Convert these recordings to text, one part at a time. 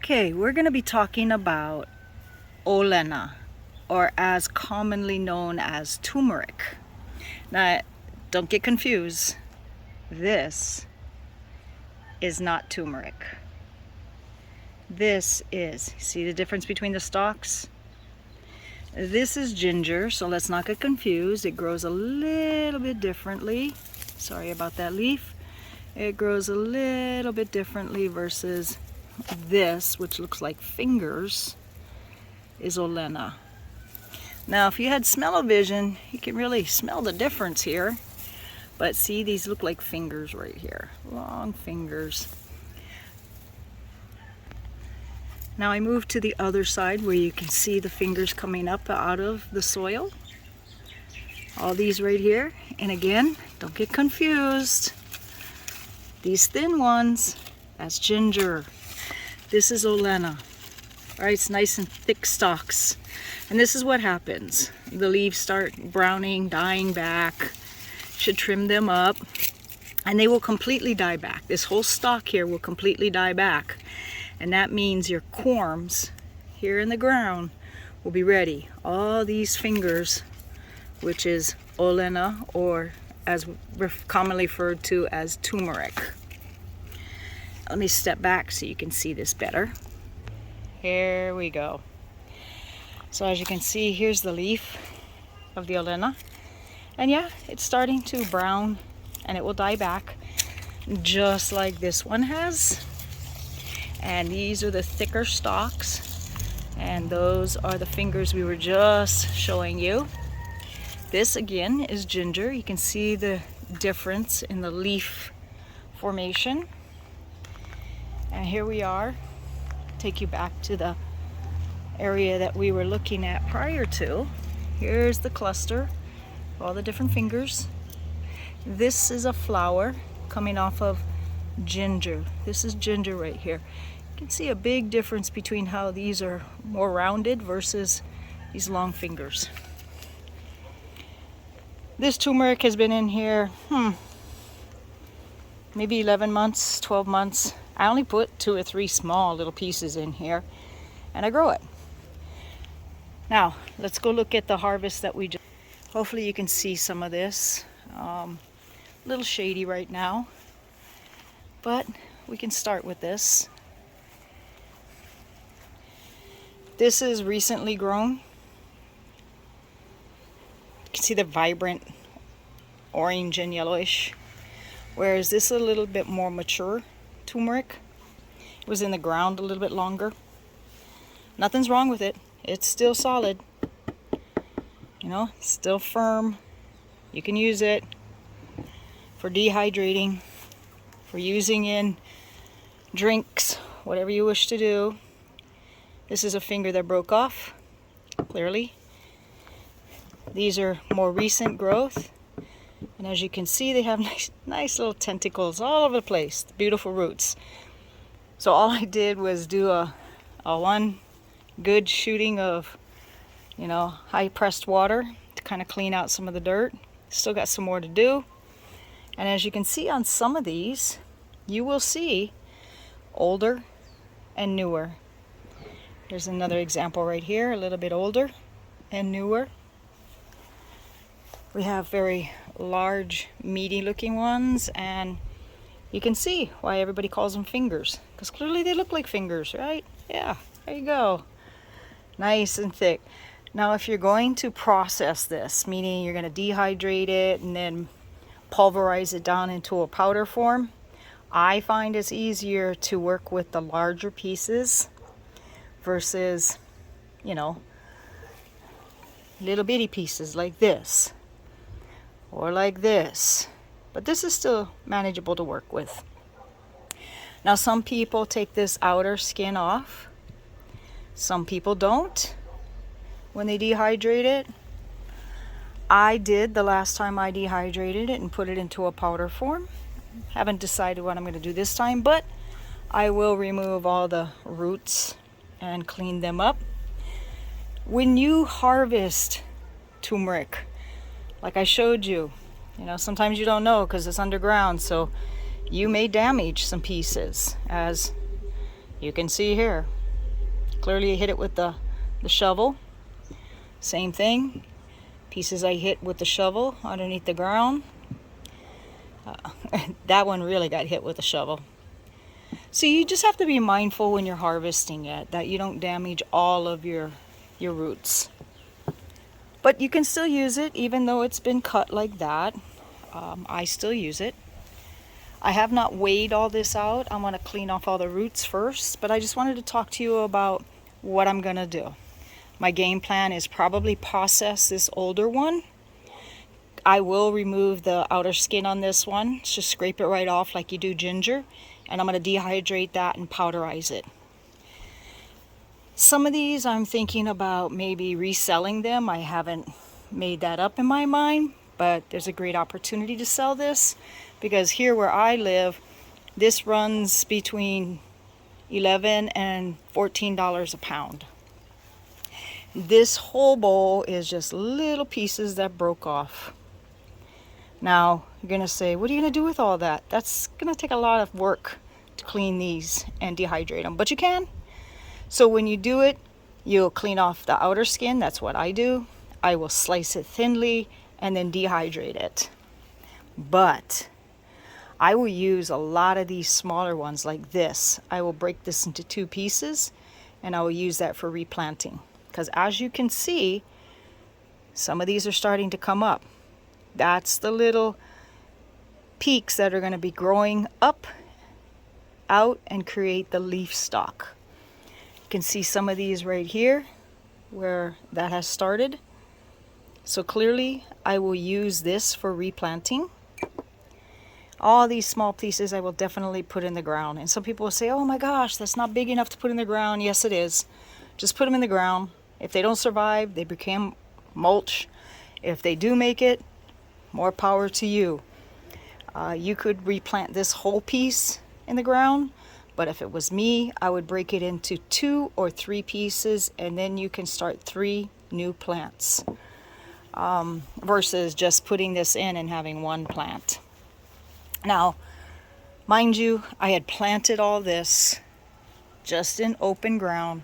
Okay, we're going to be talking about Olena, or as commonly known as turmeric. Now, don't get confused. This is not turmeric. This is, see the difference between the stalks? This is ginger, so let's not get confused. It grows a little bit differently. Sorry about that leaf. It grows a little bit differently versus this, which looks like fingers, is Olena. Now, if you had smell-o-vision, you can really smell the difference here. But see, these look like fingers right here, long fingers. Now I move to the other side where you can see the fingers coming up out of the soil. All these right here. And again, don't get confused. These thin ones, that's ginger. This is Olena. All right, it's nice and thick stalks. And this is what happens. The leaves start browning, dying back. Should trim them up. And they will completely die back. This whole stalk here will completely die back. And that means your corms here in the ground will be ready. All these fingers, which is Olena, or as commonly referred to as turmeric. Let me step back so you can see this better. Here we go. So as you can see, here's the leaf of the Olena. And yeah, it's starting to brown and it will die back just like this one has. And these are the thicker stalks, and those are the fingers we were just showing you. This again is ginger. You can see the difference in the leaf formation. And here we are. Take you back to the area that we were looking at prior to. Here's the cluster of all the different fingers. This is a flower coming off of ginger. This is ginger right here. You can see a big difference between how these are more rounded versus these long fingers. This turmeric has been in here maybe 11 months, 12 months. I only put 2 or 3 small little pieces in here and I grow it. Now let's go look at the harvest that we just, hopefully you can see some of this. A little shady right now, but we can start with this. This is recently grown. You can see the vibrant orange and yellowish, whereas this is a little bit more mature turmeric. It was in the ground a little bit longer. Nothing's wrong with it. It's still solid. You know, still firm. You can use it for dehydrating, for using in drinks, whatever you wish to do. This is a finger that broke off, clearly. These are more recent growth. And as you can see, they have nice little tentacles all over the place, beautiful roots. So all I did was do a one good shooting of, high pressed water to kind of clean out some of the dirt. Still got some more to do. And as you can see on some of these, you will see older and newer. Here's another example right here, a little bit older and newer. We have very large, meaty looking ones, and you can see why everybody calls them fingers, because clearly they look like fingers, right? Yeah, there you go. Nice and thick. Now if you're going to process this, meaning you're going to dehydrate it and then pulverize it down into a powder form, I find it's easier to work with the larger pieces versus, little bitty pieces like this or like this. But this is still manageable to work with. Now some people take this outer skin off. Some people don't when they dehydrate it. I did the last time I dehydrated it and put it into a powder form. Haven't decided what I'm going to do this time, but I will remove all the roots and clean them up. When you harvest turmeric, like I showed you, sometimes you don't know because it's underground, so you may damage some pieces as You can see here. Clearly hit it with the shovel. Same thing. Pieces I hit with the shovel underneath the ground. That one really got hit with a shovel. So you just have to be mindful when you're harvesting it that you don't damage all of your roots. But you can still use it even though it's been cut like that. I still use it. I have not weighed all this out. I want to clean off all the roots first, but I just wanted to talk to you about what I'm going to do. My game plan is probably process this older one. I will remove the outer skin on this one. Just scrape it right off like you do ginger. And I'm going to dehydrate that and powderize it. Some of these I'm thinking about maybe reselling them. I haven't made that up in my mind, but there's a great opportunity to sell this because here where I live, this runs between $11 and $14 a pound. This whole bowl is just little pieces that broke off. Now, you're going to say, what are you going to do with all that? That's going to take a lot of work to clean these and dehydrate them, but you can. So when you do it, you'll clean off the outer skin. That's what I do. I will slice it thinly and then dehydrate it. But I will use a lot of these smaller ones like this. I will break this into 2 pieces and I will use that for replanting. Because as you can see, some of these are starting to come up. That's the little peaks that are going to be growing up, out, and create the leaf stalk. You can see some of these right here where that has started. So clearly I will use this for replanting. All these small pieces I will definitely put in the ground. And some people will say, oh my gosh, that's not big enough to put in the ground. Yes, it is. Just put them in the ground. If they don't survive, they become mulch. If they do make it, more power to you. You could replant this whole piece in the ground, but if it was me, I would break it into 2 or 3 pieces, and then you can start 3 new plants versus just putting this in and having 1 plant. Now, mind you, I had planted all this just in open ground.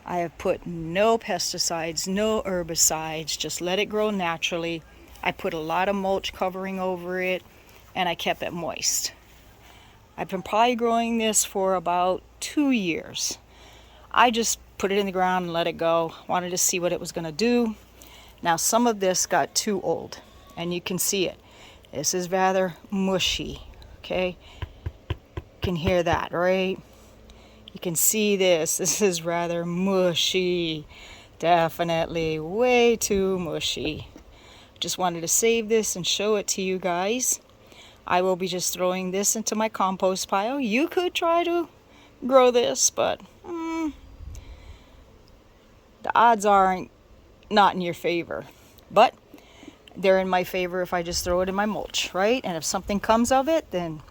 I have put no pesticides, no herbicides, just let it grow naturally. I put a lot of mulch covering over it, and I kept it moist. I've been probably growing this for about 2 years. I just put it in the ground and let it go. Wanted to see what it was going to do. Now some of this got too old, and you can see it. This is rather mushy, okay? You can hear that, right? You can see this. This is rather mushy. Definitely way too mushy. Just wanted to save this and show it to you guys. I will be just throwing this into my compost pile. You could try to grow this, but the odds aren't not in your favor. But they're in my favor if I just throw it in my mulch, right? And if something comes of it, then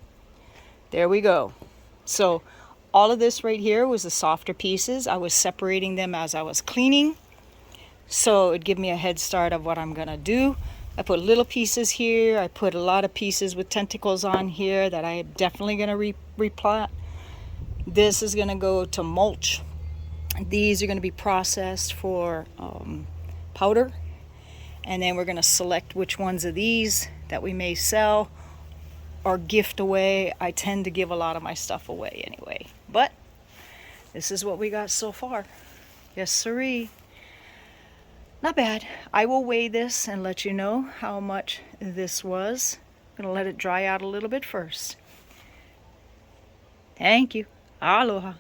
there we go. So all of this right here was the softer pieces. I was separating them as I was cleaning, so it'd give me a head start of what I'm gonna do. I put little pieces here. I put a lot of pieces with tentacles on here that I am definitely gonna replant. This is gonna go to mulch. These are gonna be processed for powder, and then we're gonna select which ones of these that we may sell or gift away. I tend to give a lot of my stuff away anyway, but this is what we got so far. Yes sirree. Not bad. I will weigh this and let you know how much this was. I'm gonna let it dry out a little bit first. Thank you. Aloha.